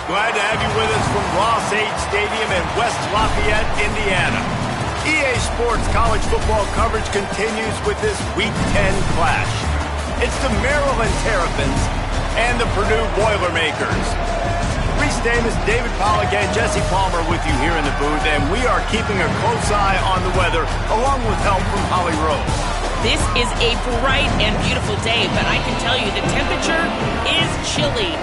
Glad to have you with us from Ross 8 Stadium in West Lafayette, Indiana. EA Sports college football coverage continues with this Week 10 clash. It's the Maryland Terrapins and the Purdue Boilermakers. Reese Davis, David Pollack, and Jesse Palmer with you here in the booth, and we are keeping a close eye on the weather, along with help from Holly Rose. This is a bright and beautiful day, but I can tell you the temperature is chilly.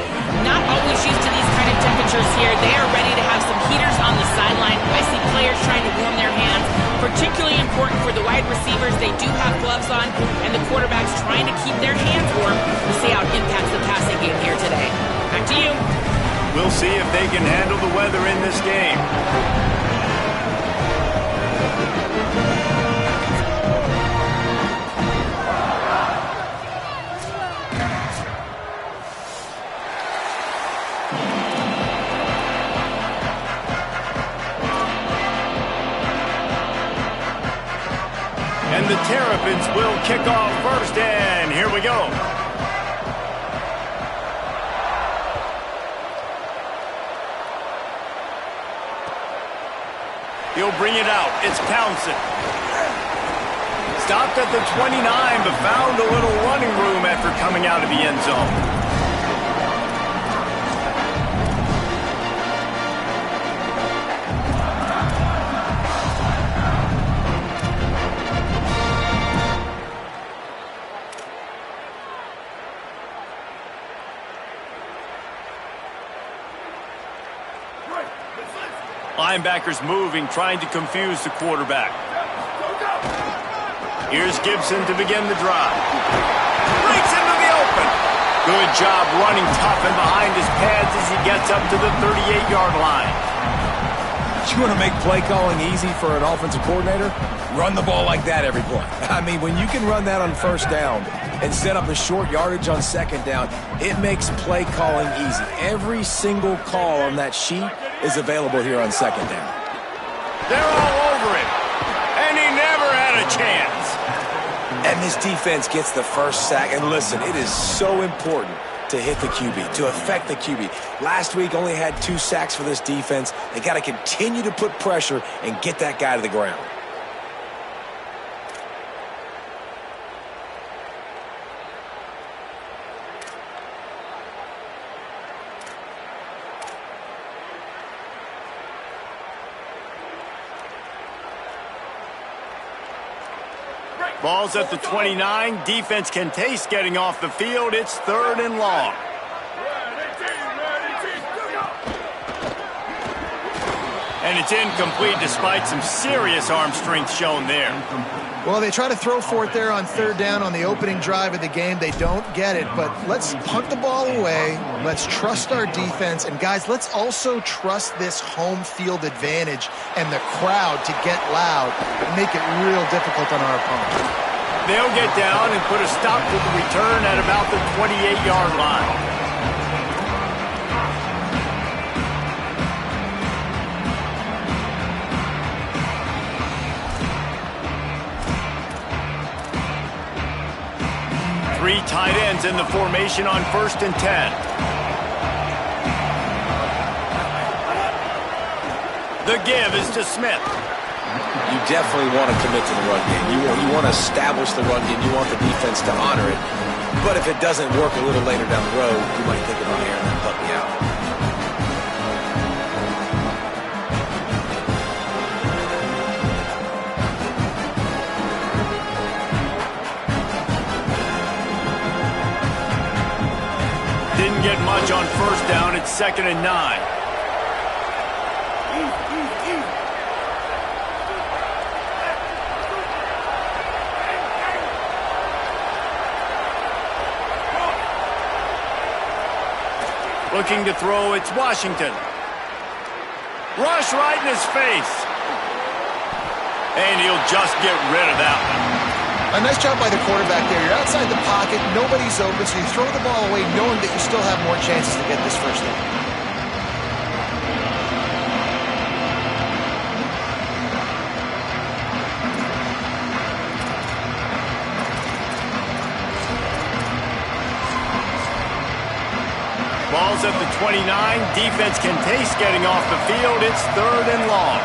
Not always used to these kind of temperatures here. They are ready to have some heaters on the sideline. I see players trying to warm their hands. Particularly important for the wide receivers. They do have gloves on, and the quarterbacks trying to keep their hands warm to see how it impacts the passing game here today. Back to you. We'll see if they can handle the weather in this game. And the Terrapins will kick off first, and here we go. He'll bring it out. It's Townsend. Stopped at the 29, but found a little running room after coming out of the end zone. Linebackers moving, trying to confuse the quarterback. Here's Gibson to begin the drive. Breaks into the open. Good job running tough and behind his pads as he gets up to the 38-yard line. You want to make play calling easy for an offensive coordinator? Run the ball like that every play. I mean, when you can run that on first down and set up a short yardage on second down, it makes play calling easy. Every single call on that sheet is available here on second down. They're all over him, and he never had a chance. And this defense gets the first sack. And listen, it is so important to hit the QB, to affect the QB. Last week only had 2 sacks for this defense. They got to continue to put pressure and get that guy to the ground. Ball's at the 29. Defense can taste getting off the field. It's 3rd and long. And it's incomplete despite some serious arm strength shown there. Well, they try to throw for it there on 3rd down on the opening drive of the game. They don't get it, but let's punt the ball away. Let's trust our defense. And, guys, let's also trust this home field advantage and the crowd to get loud and make it real difficult on our opponent. They'll get down and put a stop to the return at about the 28-yard line. Three tight ends in the formation on 1st and 10. The give is to Smith. You definitely want to commit to the run game. You want to establish the run game. You want the defense to honor it. But if it doesn't work a little later down the road, you might think about airing that puppy out. Didn't get much on 1st down. It's 2nd and 9. Looking to throw, it's Washington. Rush right in his face. And he'll just get rid of that one. A nice job by the quarterback there. You're outside the pocket, nobody's open, so you throw the ball away knowing that you still have more chances to get this first down. Ball's at the 29. Defense can taste getting off the field. It's 3rd and long.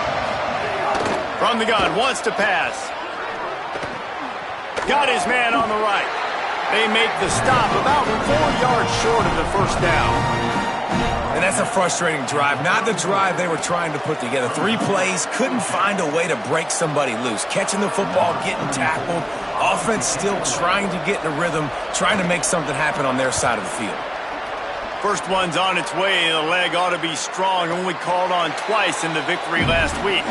From the gun, wants to pass. Got his man on the right. They make the stop about 4 yards short of the first down. And that's a frustrating drive. Not the drive they were trying to put together. 3 plays, couldn't find a way to break somebody loose. Catching the football, getting tackled. Offense still trying to get in a rhythm, trying to make something happen on their side of the field. First one's on its way. The leg ought to be strong. Only called on twice in the victory last week.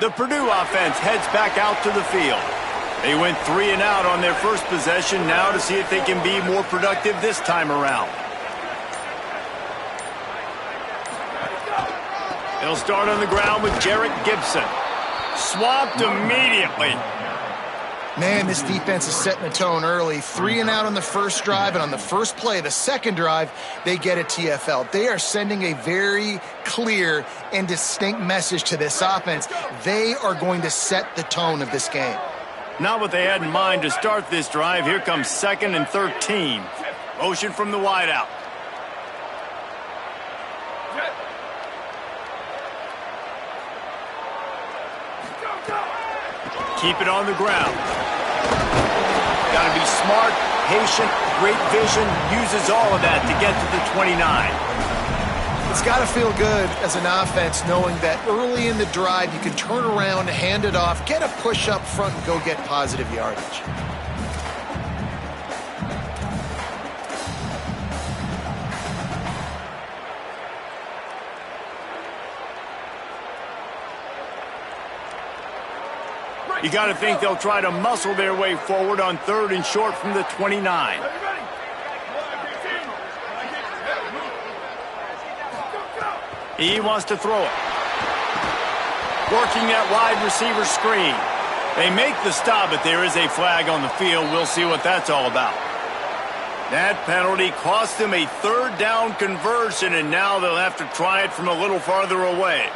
The Purdue offense heads back out to the field. They went 3 and out on their first possession, now to see if they can be more productive this time around. They'll start on the ground with Jarrett Gibson. Swamped immediately. Man, this defense is setting the tone early. 3 and out on the first drive, and on the first play, the second drive, they get a TFL. They are sending a very clear and distinct message to this offense. They are going to set the tone of this game. Not what they had in mind to start this drive. Here comes 2nd and 13. Motion from the wideout. Keep it on the ground. Got to be smart, patient, great vision, uses all of that to get to the 29. It's got to feel good as an offense knowing that early in the drive you can turn around, hand it off, get a push up front, and go get positive yardage. You got to think they'll try to muscle their way forward on 3rd and short from the 29. He wants to throw it. Working that wide receiver screen. They make the stop, but there is a flag on the field. We'll see what that's all about. That penalty cost them a 3rd down conversion, and now they'll have to try it from a little farther away.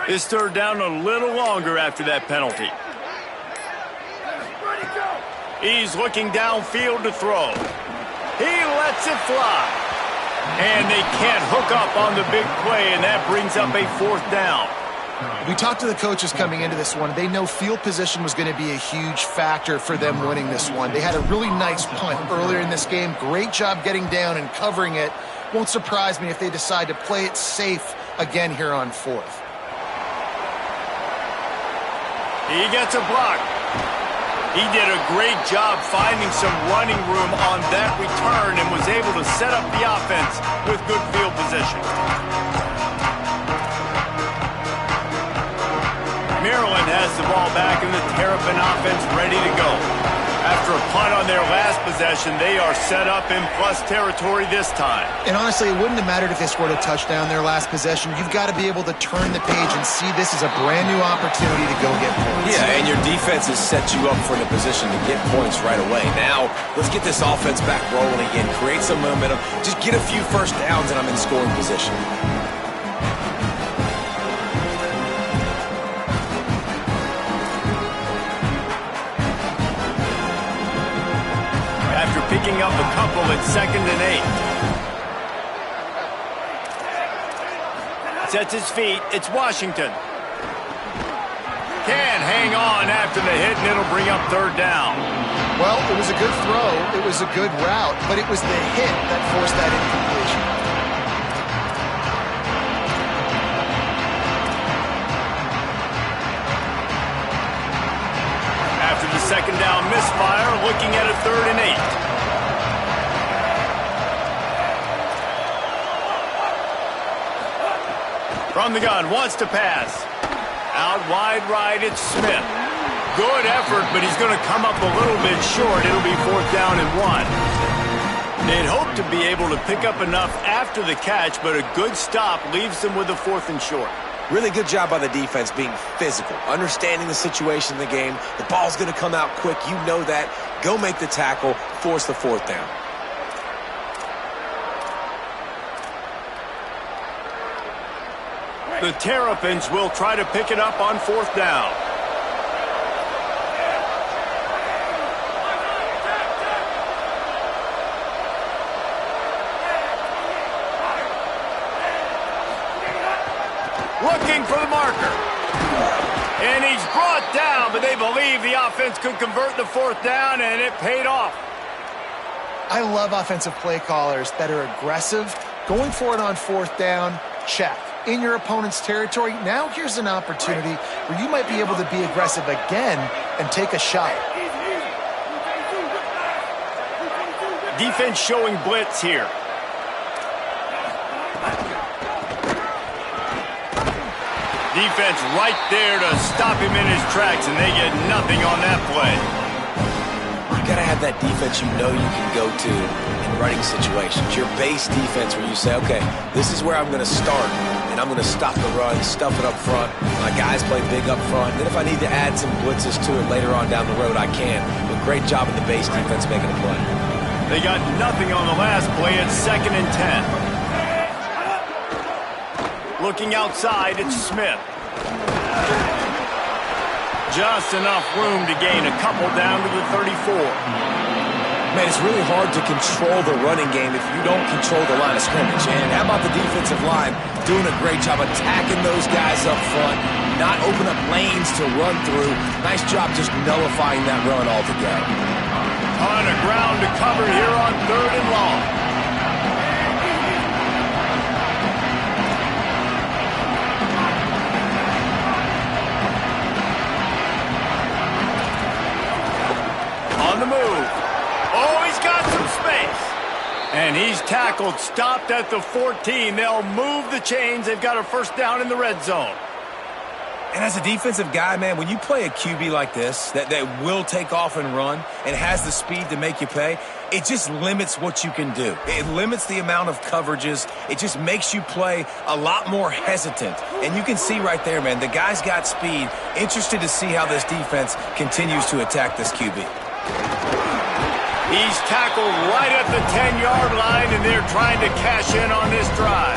This 3rd down a little longer after that penalty. He's looking downfield to throw. He lets it fly. And they can't hook up on the big play, and that brings up a 4th down. We talked to the coaches coming into this one. They know field position was going to be a huge factor for them winning this one. They had a really nice punt earlier in this game. Great job getting down and covering it. Won't surprise me if they decide to play it safe again here on 4th. He gets a block. He did a great job finding some running room on that return and was able to set up the offense with good field position. Maryland has the ball back and the Terrapin offense ready to go. After a punt on their last possession, they are set up in plus territory this time. And honestly, it wouldn't have mattered if they scored a touchdown their last possession. You've got to be able to turn the page and see this is a brand new opportunity to go get points. Yeah, and your defense has set you up for the position to get points right away. Now, let's get this offense back rolling again, create some momentum, just get a few first downs, and I'm in scoring position. Picking up a couple at 2nd and 8. Sets his feet. It's Washington. Can't hang on after the hit, and it'll bring up 3rd down. Well, it was a good throw. It was a good route, but it was the hit that forced that incompletion. After the 2nd down misfire, looking at a 3rd and 8. From the gun, wants to pass. Out wide right, it's Smith. Good effort, but he's going to come up a little bit short. It'll be 4th down and 1. They'd hope to be able to pick up enough after the catch, but a good stop leaves them with a 4th and short. Really good job by the defense being physical, understanding the situation in the game. The ball's going to come out quick. You know that. Go make the tackle, force the 4th down. The Terrapins will try to pick it up on 4th down. Looking for the marker. And he's brought down, but they believe the offense could convert the 4th down, and it paid off. I love offensive play callers that are aggressive. Going for it on 4th down, check. In your opponent's territory, now here's an opportunity where you might be able to be aggressive again and take a shot. Defense showing blitz here. Defense right there to stop him in his tracks, and they get nothing on that play. You got to have that defense you know you can go to in running situations. Your base defense where you say, okay, this is where I'm going to start, and I'm going to stop the run, stuff it up front. My guys play big up front. Then if I need to add some blitzes to it later on down the road, I can. But great job in the base defense making a play. They got nothing on the last play. It's 2nd and 10. Looking outside, it's Smith. Just enough room to gain a couple down to the 34. Man, it's really hard to control the running game if you don't control the line of scrimmage. And how about the defensive line doing a great job attacking those guys up front, not open up lanes to run through. Nice job just nullifying that run altogether. Ton of ground to cover here on 3rd and long. On the move. Oh, he's got some space. And he's tackled, stopped at the 14. They'll move the chains. They've got a 1st down in the red zone. And as a defensive guy, man, when you play a QB like this that will take off and run and has the speed to make you pay, it just limits what you can do. It limits the amount of coverages. It just makes you play a lot more hesitant. And you can see right there, man, the guy's got speed. Interested to see how this defense continues to attack this QB. He's tackled right at the 10-yard line, and they're trying to cash in on this drive.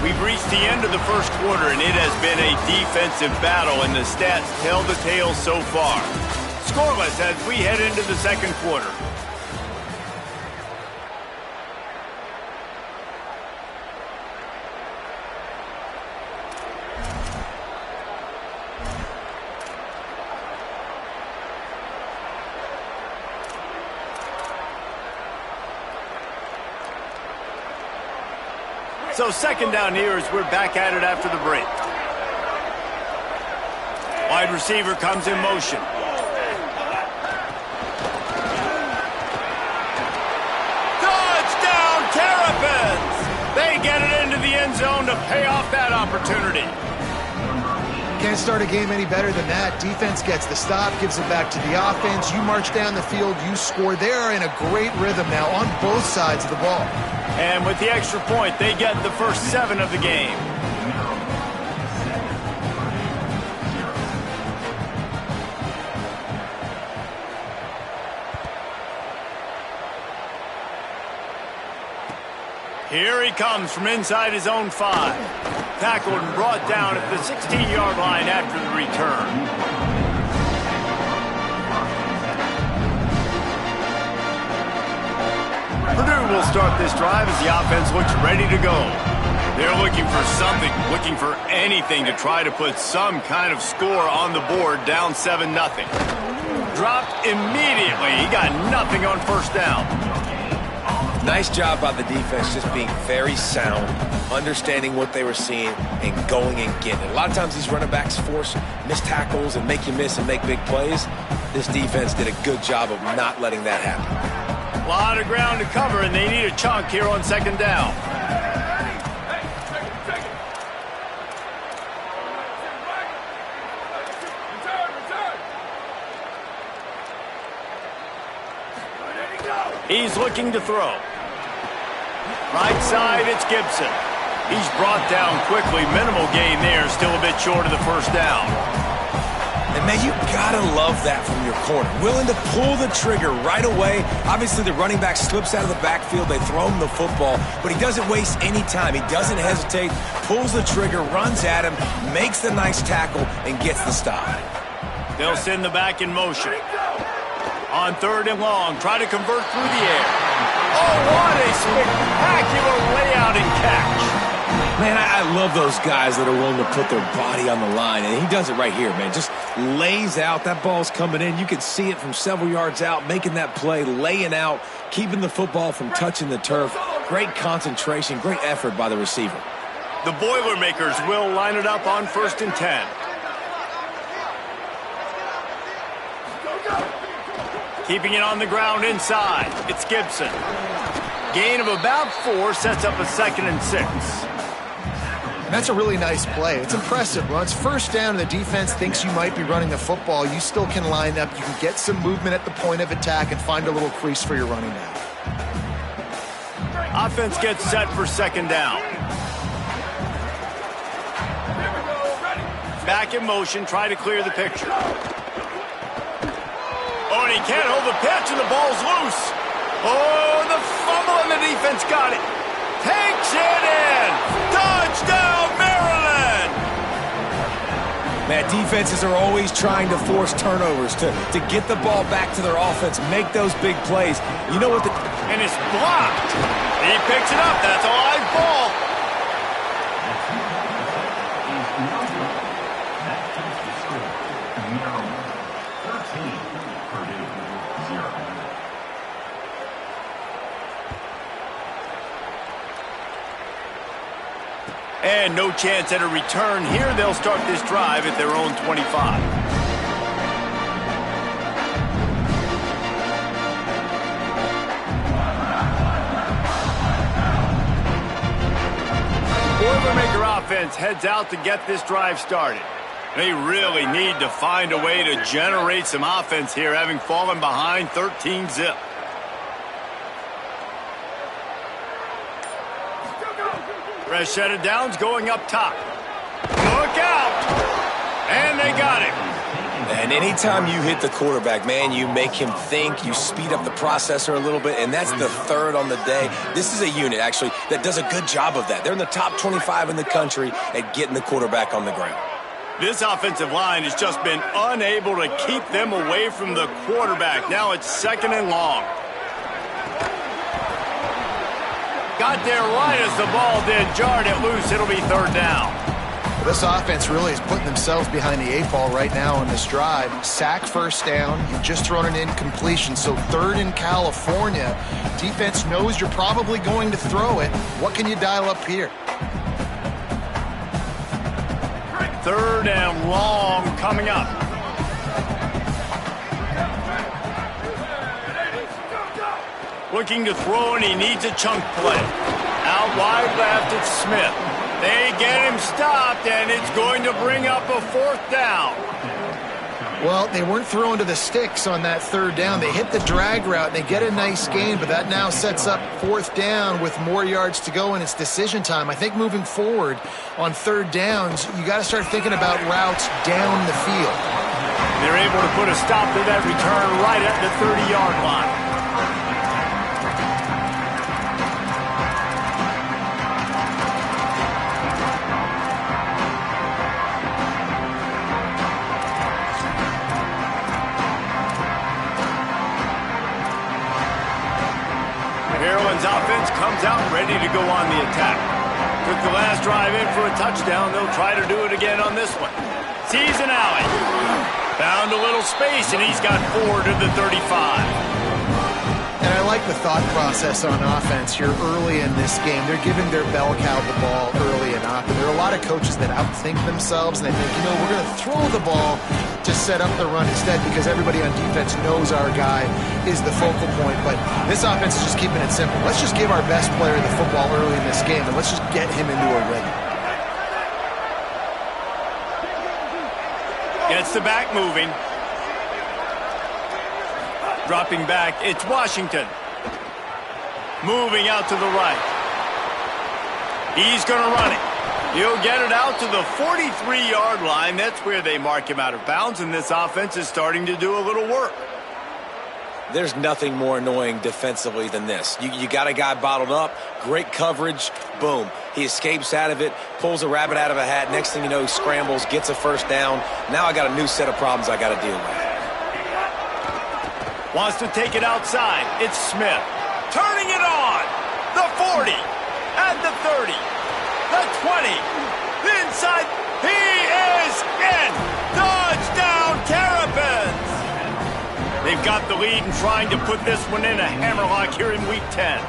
We've reached the end of the 1st quarter, and it has been a defensive battle, and the stats tell the tale so far. Scoreless as we head into the 2nd quarter. So 2nd down here as we're back at it after the break. Wide receiver comes in motion. Touchdown, Terrapins! They get it into the end zone to pay off that opportunity. Can't start a game any better than that. Defense gets the stop, gives it back to the offense. You march down the field, you score. They are in a great rhythm now on both sides of the ball. And with the extra point, they get the first 7 of the game. Here he comes from inside his own 5. Tackled and brought down at the 16-yard line after the return. Purdue will start this drive as the offense looks ready to go. They're looking for something, looking for anything to try to put some kind of score on the board, down 7-0. Dropped immediately. He got nothing on 1st down. Nice job by the defense just being very sound, understanding what they were seeing, and going and getting it. A lot of times these running backs force missed tackles and make you miss and make big plays. This defense did a good job of not letting that happen. A lot of ground to cover, and they need a chunk here on 2nd down. He's looking to throw. Right side, it's Gibson. He's brought down quickly. Minimal gain there, still a bit short of the first down. And, man, you got to love that from your corner. Willing to pull the trigger right away. Obviously, the running back slips out of the backfield. They throw him the football, but he doesn't waste any time. He doesn't hesitate, pulls the trigger, runs at him, makes the nice tackle, and gets the stop. They'll send the back in motion. On 3rd and long, try to convert through the air. Oh, what a spectacular layout and catch. Man, I love those guys that are willing to put their body on the line, and he does it right here, man. Just lays out. That ball's coming in. You can see it from several yards out, making that play, laying out, keeping the football from touching the turf. Great concentration, great effort by the receiver. The Boilermakers will line it up on 1st and 10. Keeping it on the ground inside. It's Gibson. Gain of about 4 sets up a 2nd and 6. That's a really nice play. It's impressive. Well, it's 1st down and the defense thinks you might be running the football. You still can line up. You can get some movement at the point of attack and find a little crease for your running back. Offense gets set for 2nd down. Back in motion, try to clear the picture. Oh, and he can't hold the pitch, and the ball's loose. Oh, the fumble, and the defense got it. Takes it in. Touchdown, Maryland. Man, defenses are always trying to force turnovers to get the ball back to their offense, make those big plays. You know what? And it's blocked. He picks it up. That's a live ball. And no chance at a return here. They'll start this drive at their own 25. Boilermaker offense heads out to get this drive started. They really need to find a way to generate some offense here, having fallen behind 13-zip. Fresh set of downs going up top. Look out! And they got him. And anytime you hit the quarterback, man, you make him think, you speed up the processor a little bit, and that's the 3rd on the day. This is a unit, actually, that does a good job of that. They're in the top 25 in the country at getting the quarterback on the ground. This offensive line has just been unable to keep them away from the quarterback. Now it's 2nd and long. Got there right as the ball did, jarred it loose. It'll be 3rd down. Well, this offense really is putting themselves behind the 8 ball right now on this drive. Sack 1st down. You've just thrown an incompletion, so 3rd in California. Defense knows you're probably going to throw it. What can you dial up here? 3rd and long coming up. Looking to throw, and he needs a chunk play. Out wide left, it's Smith. They get him stopped, and it's going to bring up a 4th down. Well, they weren't throwing to the sticks on that 3rd down. They hit the drag route, and they get a nice gain, but that now sets up 4th down with more yards to go, and it's decision time. I think moving forward on 3rd downs, you got to start thinking about routes down the field. They're able to put a stop to that return right at the 30-yard line. Maryland's offense comes out ready to go on the attack. Took the last drive in for a touchdown. They'll try to do it again on this one. Sees an alley. Found a little space, and he's got 4 to the 35. And I like the thought process on offense here early in this game. They're giving their bell cow the ball early and often. There are a lot of coaches that outthink themselves, and they think, you know, we're going to throw the ball to set up the run instead because everybody on defense knows our guy is the focal point. But this offense is just keeping it simple. Let's just give our best player the football early in this game, and let's just get him into a rhythm. Gets the back moving. Dropping back, it's Washington. Moving out to the right. He's going to run it. He'll get it out to the 43-yard line. That's where they mark him out of bounds, and this offense is starting to do a little work. There's nothing more annoying defensively than this. You got a guy bottled up, great coverage, boom. He escapes out of it, pulls a rabbit out of a hat. Next thing you know, he scrambles, gets a first down. Now I got a new set of problems I got to deal with. Wants to take it outside. It's Smith. Turning it on. The 40. At the 30. The 20. The inside. He is in. Touchdown, Terrapins. They've got the lead and trying to put this one in a hammerlock here in Week 10.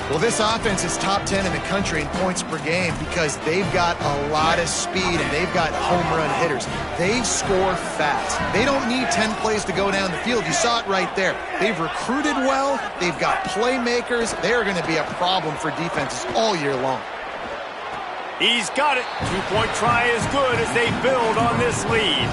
Well, this offense is top 10 in the country in points per game because they've got a lot of speed and they've got home run hitters. They score fast. They don't need 10 plays to go down the field. You saw it right there. They've recruited well. They've got playmakers. They're going to be a problem for defenses all year long. He's got it. Two-point try is good as they build on this lead.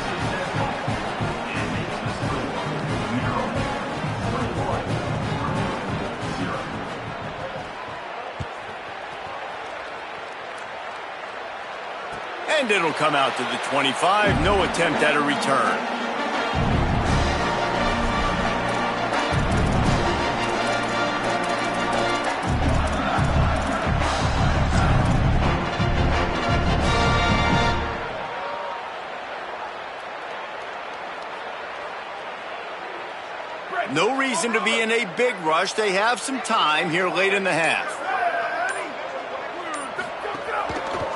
And it'll come out to the 25. No attempt at a return. No reason to be in a big rush. They have some time here late in the half.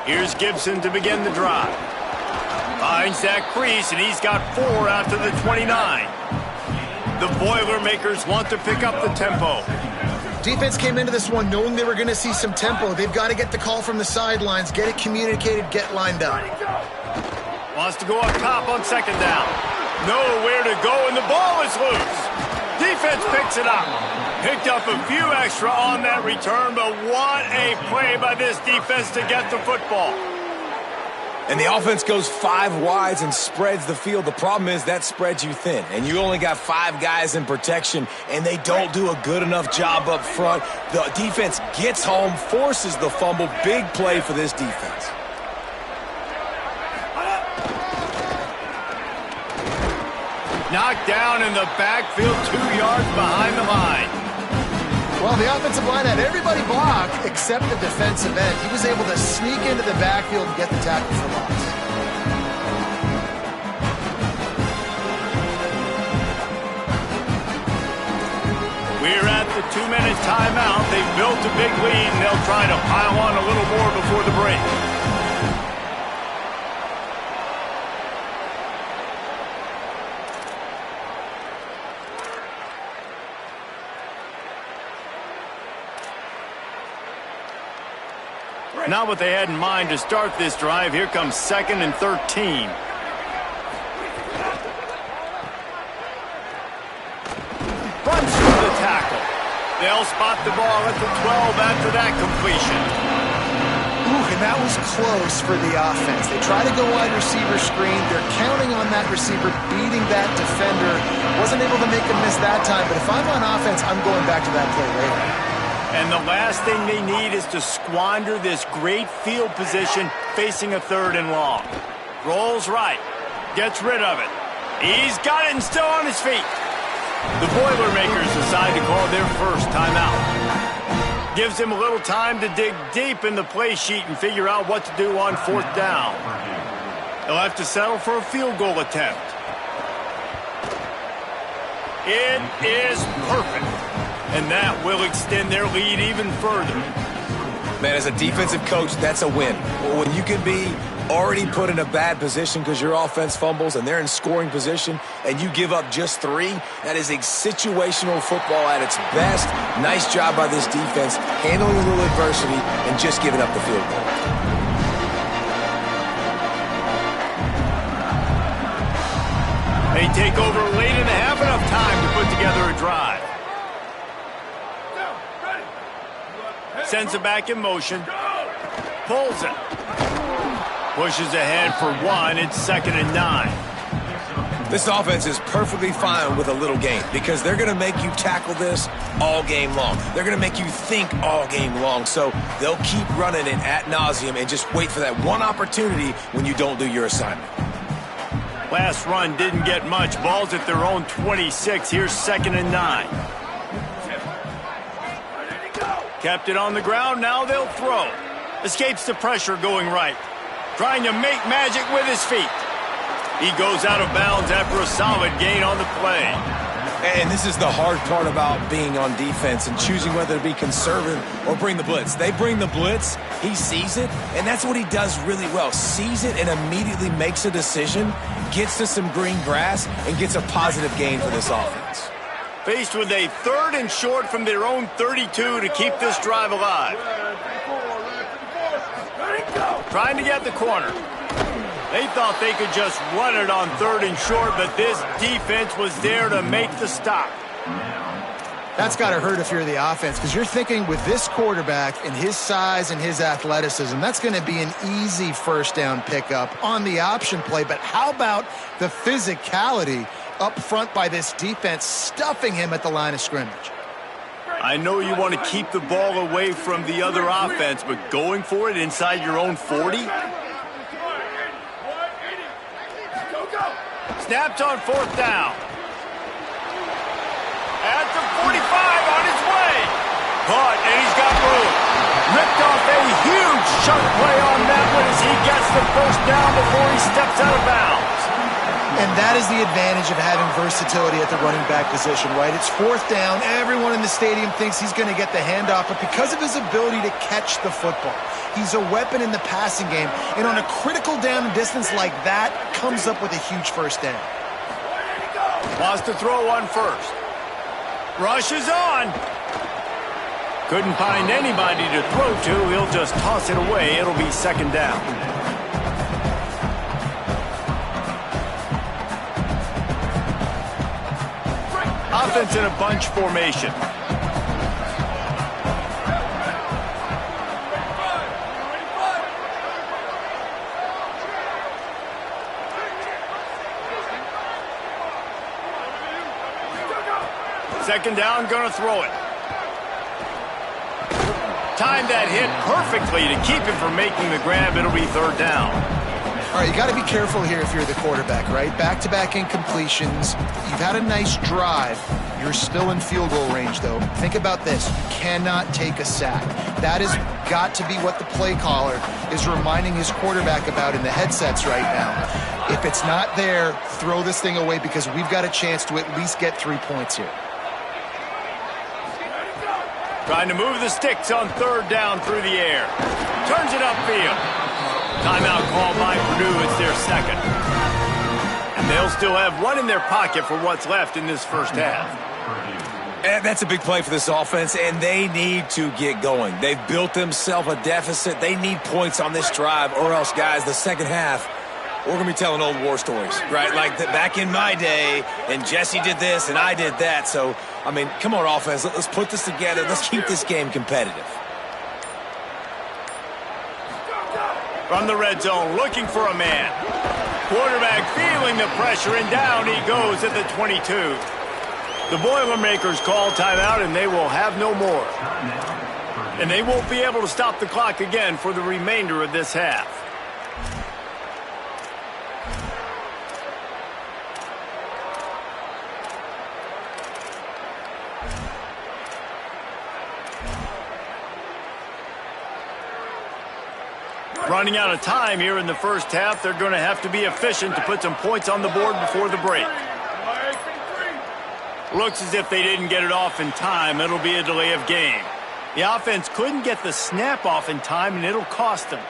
Here's Gibson to begin the drive. Finds that crease, and he's got 4 after the 29. The Boilermakers want to pick up the tempo. Defense came into this one knowing they were going to see some tempo. They've got to get the call from the sidelines, get it communicated, get lined up. Wants to go up top on second down. Nowhere to go, and the ball is loose. Defense picks it up. Picked up a few extra on that return, but what a play by this defense to get the football. And the offense goes 5 wides and spreads the field. The problem is that spreads you thin, and you only got 5 guys in protection, and they don't do a good enough job up front. The defense gets home, forces the fumble. Big play for this defense. Knocked down in the backfield, 2 yards behind the line. Well, the offensive line had everybody blocked except the defensive end. He was able to sneak into the backfield and get the tackle for loss. We're at the 2-minute timeout. They've built a big lead, and they'll try to pile on a little more before the break. Not what they had in mind to start this drive. Here comes 2nd and 13. Runs through the tackle. They'll spot the ball at the 12 after that completion. Ooh, and that was close for the offense. They try to go wide receiver screen. They're counting on that receiver beating that defender. Wasn't able to make a miss that time, but if I'm on offense, I'm going back to that play later. And the last thing they need is to squander this great field position facing a 3rd and long. Rolls right. Gets rid of it. He's got it and still on his feet. The Boilermakers decide to call their first timeout. Gives him a little time to dig deep in the play sheet and figure out what to do on 4th down. They'll have to settle for a field goal attempt. It is perfect. And that will extend their lead even further. Man, as a defensive coach, that's a win. When you can be already put in a bad position because your offense fumbles and they're in scoring position and you give up just 3, that is a situational football at its best. Nice job by this defense, handling a little adversity and just giving up the field goal. They take over late in the half, enough time to put together a drive. Sends it back in motion. Pulls it. Pushes ahead for 1. It's 2nd and 9. This offense is perfectly fine with a little game because they're going to make you tackle this all game long. They're going to make you think all game long. So they'll keep running it ad nauseum and just wait for that one opportunity when you don't do your assignment. Last run didn't get much. Ball's at their own 26. Here's 2nd and 9. Kept it on the ground. Now they'll throw. Escapes the pressure going right. Trying to make magic with his feet. He goes out of bounds after a solid gain on the play. And this is the hard part about being on defense and choosing whether to be conservative or bring the blitz. They bring the blitz, he sees it, and that's what he does really well. Sees it and immediately makes a decision, gets to some green grass, and gets a positive gain for this offense. Faced with a 3rd and short from their own 32 to keep this drive alive. Trying to get the corner. They thought they could just run it on 3rd and short, but this defense was there to make the stop. That's got to hurt if you're the offense, because you're thinking with this quarterback and his size and his athleticism, that's going to be an easy first down pickup on the option play. But how about the physicality up front by this defense, stuffing him at the line of scrimmage? I know you want to keep the ball away from the other offense, but going for it inside your own 40? Snapped on 4th down. At the 45 on his way. Caught, and he's got room. Ripped off a huge chunk play on that one as he gets the first down before he steps out of bounds. And that is the advantage of having versatility at the running back position, right? It's 4th down. Everyone in the stadium thinks he's going to get the handoff, but because of his ability to catch the football, he's a weapon in the passing game. And on a critical down and distance like that, comes up with a huge first down. Wants to throw on 1st. Rush is on. Couldn't find anybody to throw to. He'll just toss it away. It'll be 2nd down. Offense in a bunch formation. Second down, gonna throw it. Timed that hit perfectly to keep him from making the grab. It'll be 3rd down. All right, you got to be careful here if you're the quarterback, right? Back-to-back incompletions. You've had a nice drive. You're still in field goal range, though. Think about this. You cannot take a sack. That has got to be what the play caller is reminding his quarterback about in the headsets right now. If it's not there, throw this thing away because we've got a chance to at least get 3 points here. Trying to move the sticks on 3rd down through the air. Turns it upfield. Timeout called by Purdue. It's their 2nd. And they'll still have one in their pocket for what's left in this first half. And that's a big play for this offense, and they need to get going. They've built themselves a deficit. They need points on this drive, or else, guys, the second half, we're going to be telling old war stories, right? Like back in my day, and Jesse did this, and I did that. So, I mean, come on, offense. Let's put this together. Let's keep this game competitive. From the red zone, looking for a man. Quarterback feeling the pressure, and down he goes at the 22. The Boilermakers call timeout, and they will have no more. And they won't be able to stop the clock again for the remainder of this half. Running out of time here in the first half. They're going to have to be efficient to put some points on the board before the break. Looks as if they didn't get it off in time. It'll be a delay of game. The offense couldn't get the snap off in time, and it'll cost them.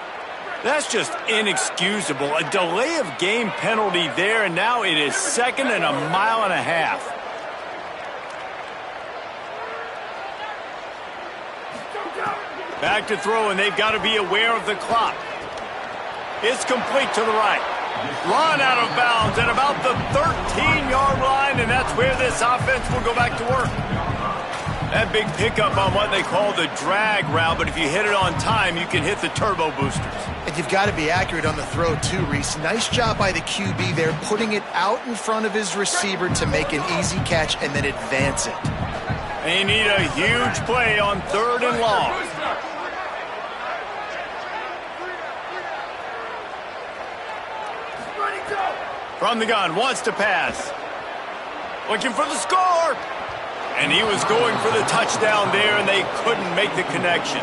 That's just inexcusable. A delay of game penalty there, and now it is 2nd and a mile and a half. Back to throw, and they've got to be aware of the clock. It's complete to the right. Run out of bounds at about the 13-yard line, and that's where this offense will go back to work. That big pickup on what they call the drag route, but if you hit it on time, you can hit the turbo boosters. And And you've got to be accurate on the throw too, Reese. Nice job by the QB there, putting it out in front of his receiver to make an easy catch and then advance it. They need a huge play on 3rd and long. From the gun, wants to pass. Looking for the score. And he was going for the touchdown there, and they couldn't make the connection.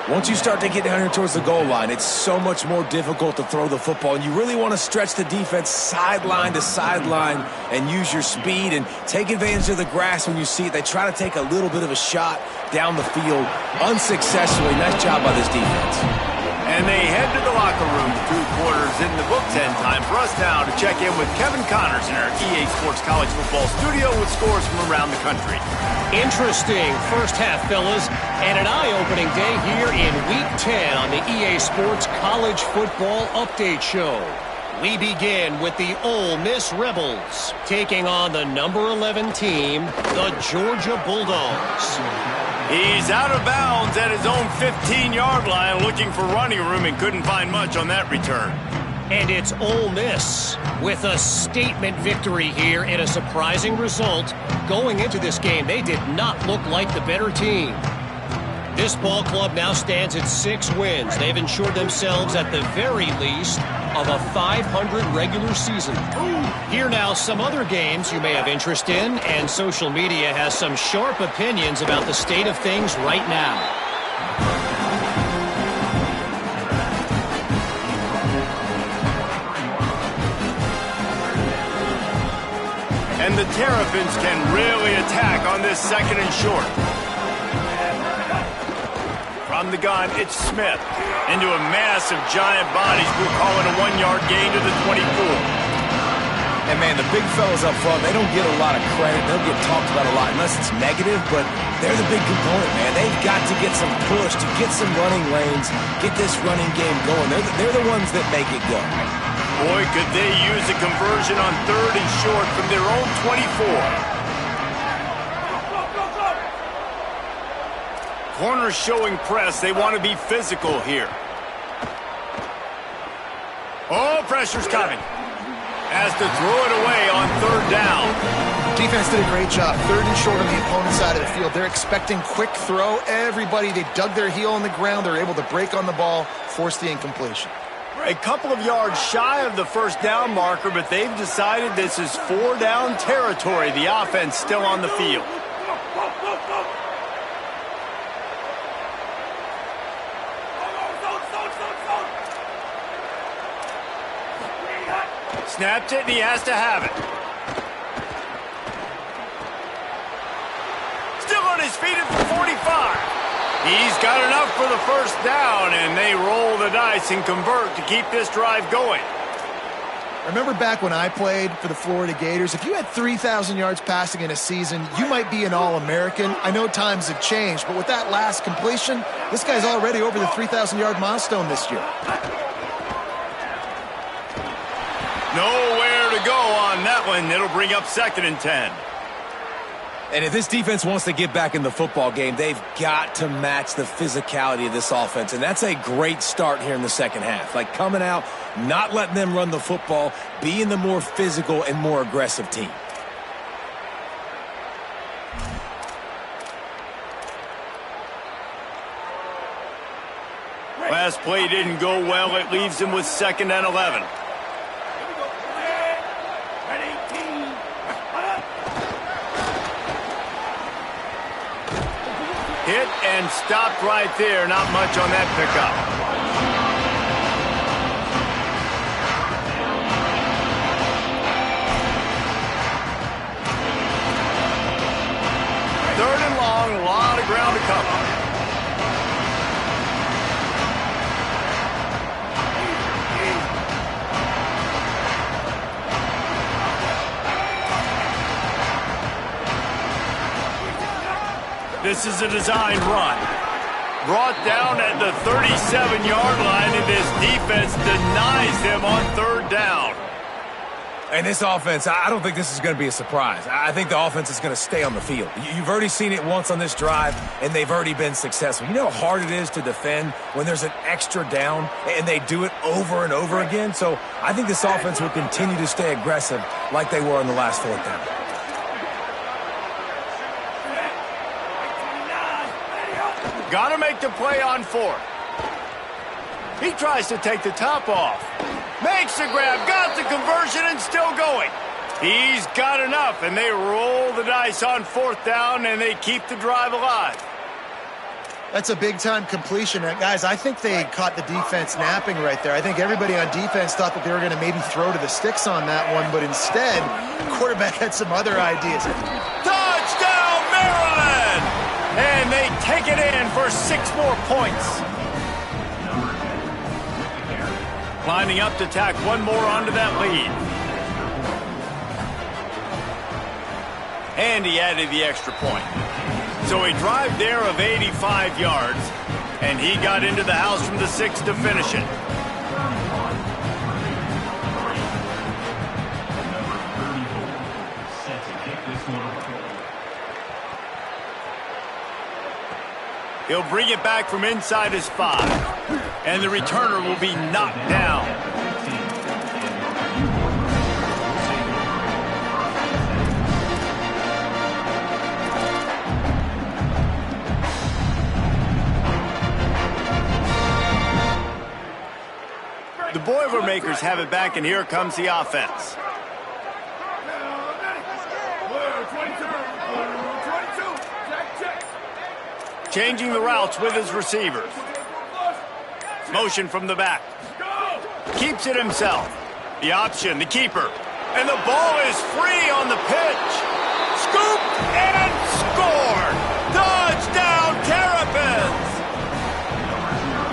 Once you start to get down here towards the goal line, it's so much more difficult to throw the football, and you really want to stretch the defense sideline to sideline and use your speed and take advantage of the grass when you see it. They try to take a little bit of a shot down the field unsuccessfully. Nice job by this defense. And they head to the locker room. 2 quarters in the books, and time for us now to check in with Kevin Connors in our EA Sports College Football studio with scores from around the country. Interesting first half, fellas, and an eye-opening day here in Week 10 on the EA Sports College Football Update Show. We begin with the Ole Miss Rebels taking on the number 11 team, the Georgia Bulldogs. He's out of bounds at his own 15-yard line looking for running room and couldn't find much on that return. And it's Ole Miss with a statement victory here and a surprising result. Going into this game, they did not look like the better team. This ball club now stands at 6 wins. They've ensured themselves at the very least of a 500 regular season. Here now some other games you may have interest in, and social media has some sharp opinions about the state of things right now. And the Terrapins can really attack on this 2nd and short. From the gun, it's Smith. Into a mass of giant bodies. We'll call it a 1-yard gain to the 24. And, man, the big fellas up front, they don't get a lot of credit. They'll get talked about a lot unless it's negative, but they're the big component, man. They've got to get some push to get some running lanes, get this running game going. They're the ones that make it go. Boy, could they use a conversion on 3rd and short from their own 24. Corners showing press. They want to be physical here. Oh, pressure's coming. Has to throw it away on 3rd down. Defense did a great job. 3rd and short on the opponent's side of the field. They're expecting quick throw. Everybody, they dug their heel on the ground. They're able to break on the ball, force the incompletion. A couple of yards shy of the 1st down marker, but they've decided this is 4-down territory. The offense still on the field. Snapped it, and he has to have it. Still on his feet at the 45. He's got enough for the 1st down, and they roll the dice and convert to keep this drive going. Remember back when I played for the Florida Gators, if you had 3,000 yards passing in a season, you might be an All-American. I know times have changed, but with that last completion, this guy's already over the 3,000-yard milestone this year. Nowhere to go on that one. It'll bring up 2nd and 10. And if this defense wants to get back in the football game, they've got to match the physicality of this offense. And that's a great start here in the 2nd half. Like coming out, not letting them run the football, being the more physical and more aggressive team. Last play didn't go well. It leaves him with 2nd and 11. Hit and stopped right there. Not much on that pickup. Third and long, a lot of ground to cover. This is a design run. Brought down at the 37-yard line, and this defense denies them on 3rd down. And this offense, I don't think this is going to be a surprise. I think the offense is going to stay on the field. You've already seen it once on this drive, and they've already been successful. You know how hard it is to defend when there's an extra down, and they do it over and over again? So I think this offense will continue to stay aggressive like they were on the last fourth down. Got to make the play on fourth. He tries to take the top off. Makes the grab, got the conversion, and still going. He's got enough, and they roll the dice on fourth down, and they keep the drive alive. That's a big-time completion. Guys, I think they caught the defense napping right there. I think everybody on defense thought that they were going to maybe throw to the sticks on that one, but instead, the quarterback had some other ideas. Touchdown, Maryland! And they take it in for 6 more points. Lining up to tack one more onto that lead. And he added the extra point. So a drive there of 85 yards, and he got into the house from the 6 to finish it. He'll bring it back from inside his 5. And the returner will be knocked down. The Boilermakers have it back, and here comes the offense. Changing the routes with his receivers. Motion from the back. Keeps it himself. The option, the keeper. And the ball is free on the pitch. Scoop and scored. Touchdown, Terrapins.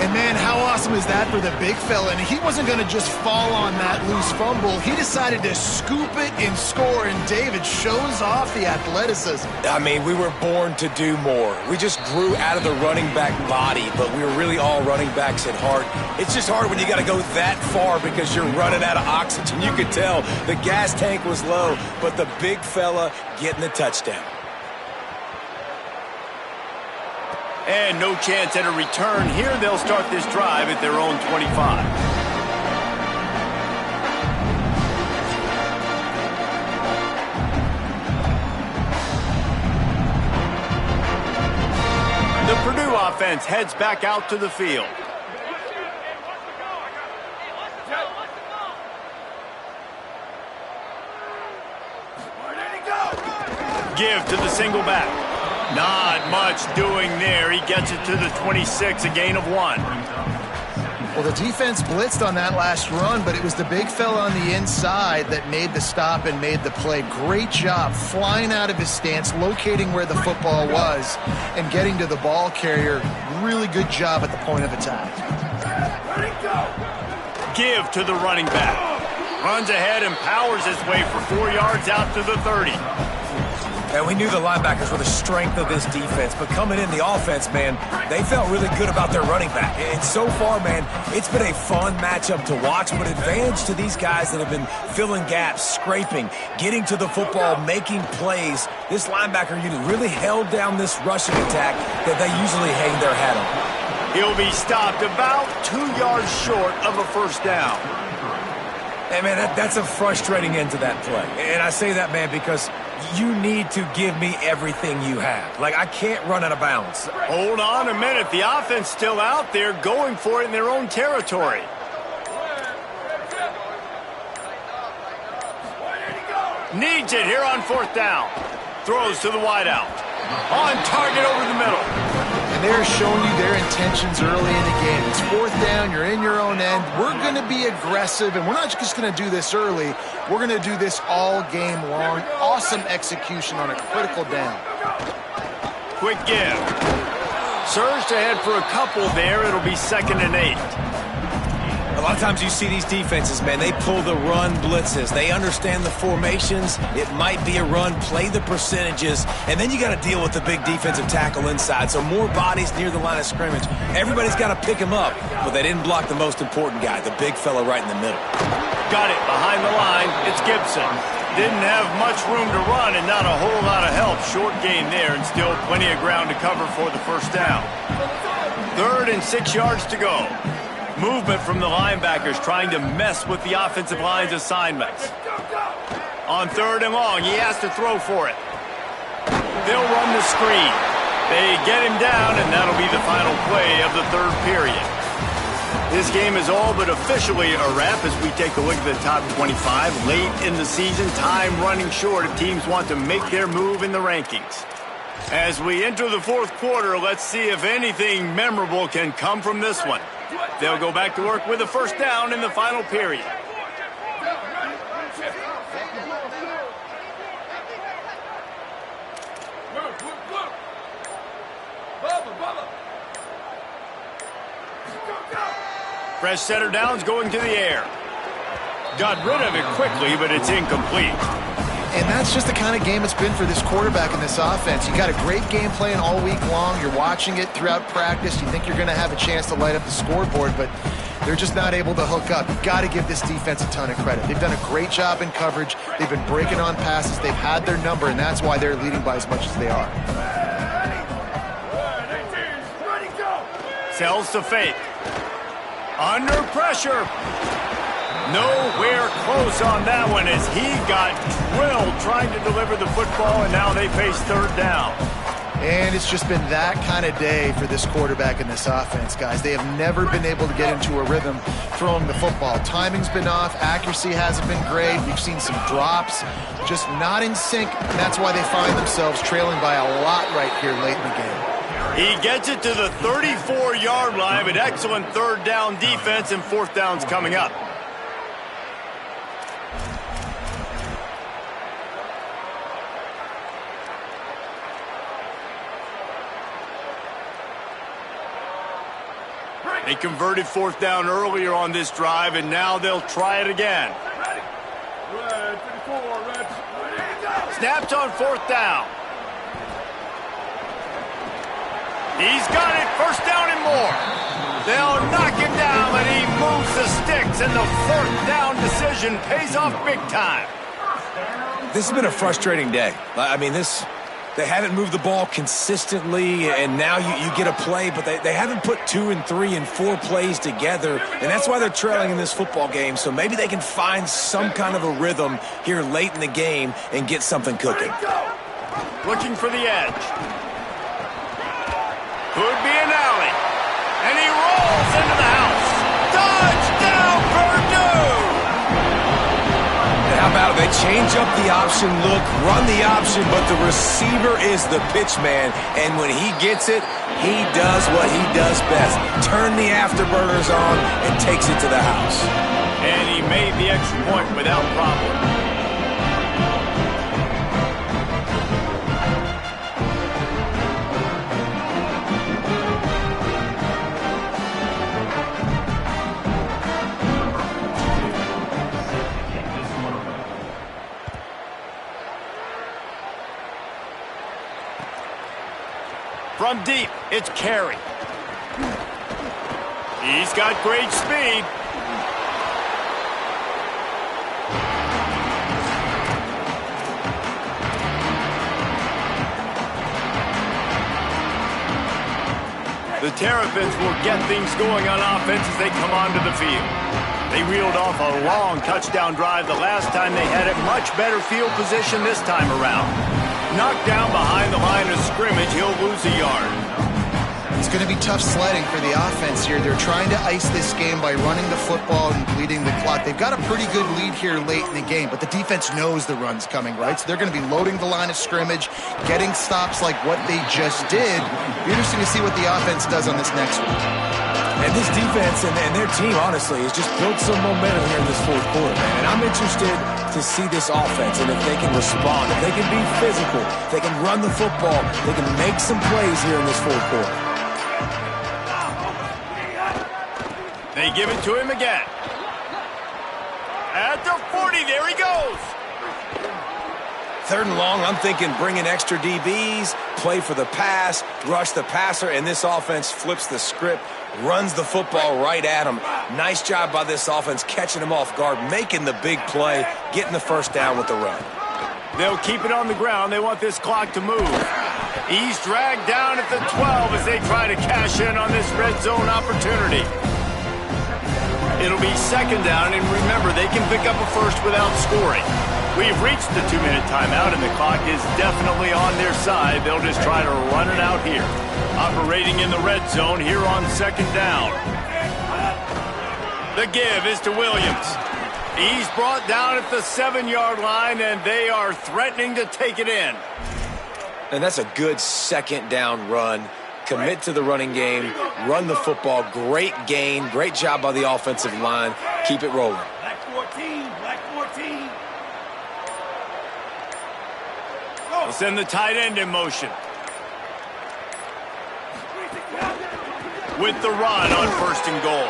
And man, how awesome is that for the big fella? And he wasn't going to just fall on that loose fumble. He decided to scoop it and score, and David shows off the athleticism. I mean, we were born to do more. We just grew out of the running back body, but we were really all running backs at heart. It's just hard when you got to go that far because you're running out of oxygen. You could tell the gas tank was low, but the big fella getting the touchdown. And no chance at a return. Here they'll start this drive at their own 25. The Purdue offense heads back out to the field. Give to the single back. Not much doing there. He gets it to the 26, a gain of 1. Well, the defense blitzed on that last run, but it was the big fella on the inside that made the stop and made the play. Great job flying out of his stance, locating where the football was, and getting to the ball carrier. Really good job at the point of attack. Give to the running back. Runs ahead and powers his way for 4 yards out to the 30. And we knew the linebackers were the strength of this defense, but coming in the offense, man, they felt really good about their running back. And so far, man, it's been a fun matchup to watch, but advantage to these guys that have been filling gaps, scraping, getting to the football, making plays. This linebacker unit really held down this rushing attack that they usually hang their hat on. He'll be stopped about 2 yards short of a first down. Hey, man, that's a frustrating end to that play. And I say that, man, because you need to give me everything you have. Like, I can't run out of bounds. Hold on a minute. The offense still out there going for it in their own territory. Needs it here on fourth down. Throws to the wideout. On target over the middle. And they're showing you their intentions early in the game. It's fourth down. You're in your own end. We're going to be aggressive, and we're not just going to do this early. We're going to do this all game long. Awesome execution on a critical down. Quick give. Surged ahead for a couple there. It'll be 2nd and 8. A lot of times you see these defenses, man, they pull the run blitzes. They understand the formations. It might be a run, play the percentages, and then you got to deal with the big defensive tackle inside. So more bodies near the line of scrimmage. Everybody's got to pick him up, but they didn't block the most important guy, the big fella right in the middle. Got it behind the line. It's Gibson. Didn't have much room to run and not a whole lot of help. Short gain there and still plenty of ground to cover for the first down. 3rd and 6 yards to go. Movement from the linebackers trying to mess with the offensive line's assignments. On 3rd and long, he has to throw for it. They'll run the screen. They get him down, and that'll be the final play of the 3rd period. This game is all but officially a wrap as we take a look at the top 25. Late in the season, time running short if teams want to make their move in the rankings. As we enter the 4th quarter, let's see if anything memorable can come from this one. They'll go back to work with a first down in the final period. Fresh center downs going to the air. Got rid of it quickly, but it's incomplete. And that's just the kind of game it's been for this quarterback in this offense. You got a great game plan all week long. You're watching it throughout practice. You think you're going to have a chance to light up the scoreboard, but they're just not able to hook up. You've got to give this defense a ton of credit. They've done a great job in coverage. They've been breaking on passes. They've had their number, and that's why they're leading by as much as they are. Sells to fake. Under pressure. Nowhere close on that one as he got drilled trying to deliver the football, and now they face 3rd down. And it's just been that kind of day for this quarterback in this offense, guys. They have never been able to get into a rhythm throwing the football. Timing's been off. Accuracy hasn't been great. We've seen some drops, just not in sync, and that's why they find themselves trailing by a lot right here late in the game. He gets it to the 34-yard line, but excellent 3rd down defense, and 4th down's coming up. They converted 4th down earlier on this drive, and now they'll try it again. Snaps on 4th down. He's got it, 1st down and more. They'll knock him down, and he moves the sticks, and the 4th down decision pays off big time. This has been a frustrating day. I mean, they haven't moved the ball consistently, and now you get a play, but they haven't put 2 and 3 and 4 plays together, and that's why they're trailing in this football game. So maybe they can find some kind of a rhythm here late in the game and get something cooking. Looking for the edge. Could be an alley. And he rolls into the house. Touchdown, Purdue! And how about it? They change up the option look, run the option, but the receiver is the pitch man. And when he gets it, he does what he does best. Turn the afterburners on and takes it to the house. And he made the extra point without problem. From deep, it's Carey. He's got great speed. The Terrapins will get things going on offense as they come onto the field. They reeled off a long touchdown drive the last time they had it. Much better field position this time around. Knocked down behind the line of scrimmage, he'll lose a yard. It's going to be tough sledding for the offense here. They're trying to ice this game by running the football and bleeding the clock. They've got a pretty good lead here late in the game, but the defense knows the run's coming, right? So they're going to be loading the line of scrimmage, getting stops like what they just did. Be interesting to see what the offense does on this next one. And this defense and their team, honestly, has just built some momentum here in this 4th quarter, man. And I'm interested to see this offense and if they can respond, if they can be physical, if they can run the football, they can make some plays here in this 4th quarter. They give it to him again. At the 40, there he goes. 3rd and long, I'm thinking bring in extra DBs, play for the pass, rush the passer, and this offense flips the script, runs the football right at them. Nice job by this offense catching them off guard, making the big play, getting the first down with the run. They'll keep it on the ground. They want this clock to move. He's dragged down at the 12 as they try to cash in on this red zone opportunity. It'll be 2nd down, and remember, they can pick up a first without scoring. We've reached the 2-minute timeout, and the clock is definitely on their side. They'll just try to run it out here. Operating in the red zone here on 2nd down. The give is to Williams. He's brought down at the 7-yard line, and they are threatening to take it in. And that's a good 2nd down run. Commit to the running game, run the football. Great gain, great job by the offensive line. Keep it rolling. Black 14, black 14. They'll send the tight end in motion. With the run on 1st and goal.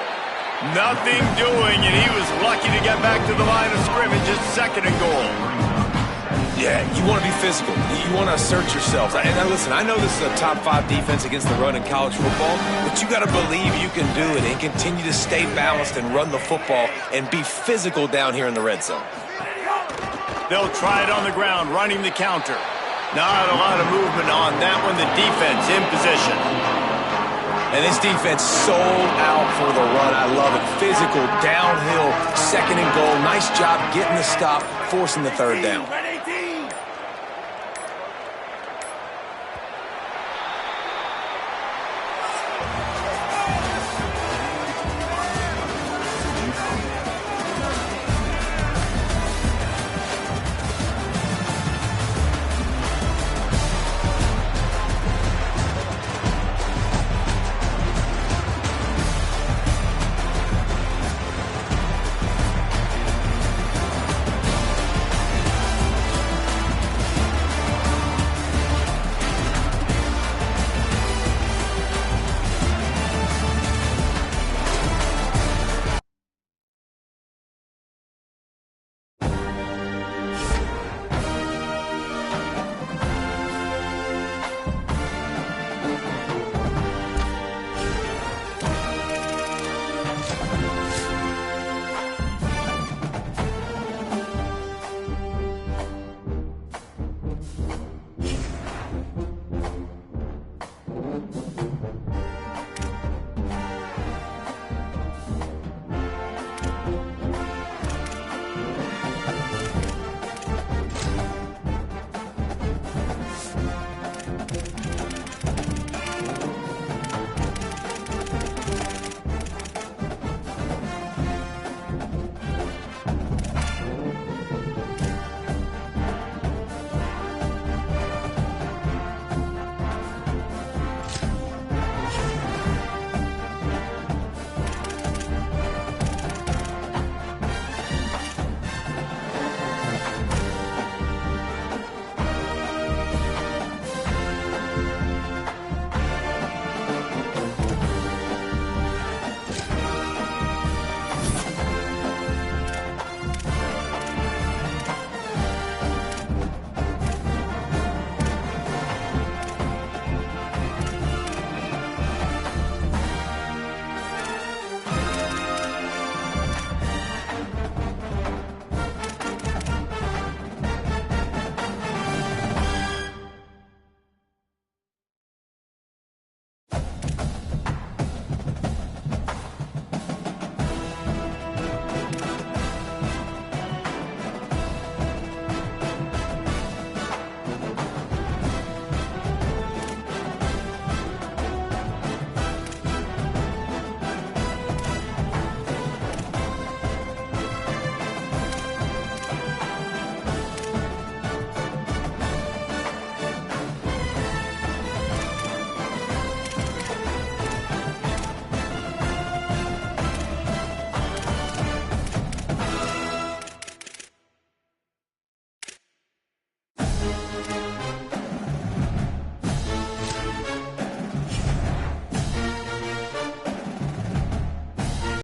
Nothing doing, and he was lucky to get back to the line of scrimmage at 2nd and goal. Yeah, you want to be physical. You want to assert yourselves. And now listen, I know this is a top 5 defense against the run in college football, but you got to believe you can do it and continue to stay balanced and run the football and be physical down here in the red zone. They'll try it on the ground, running the counter. Not a lot of movement on that one. The defense in position. And this defense sold out for the run. I love it. Physical, downhill, 2nd and goal. Nice job getting the stop, forcing the 3rd down.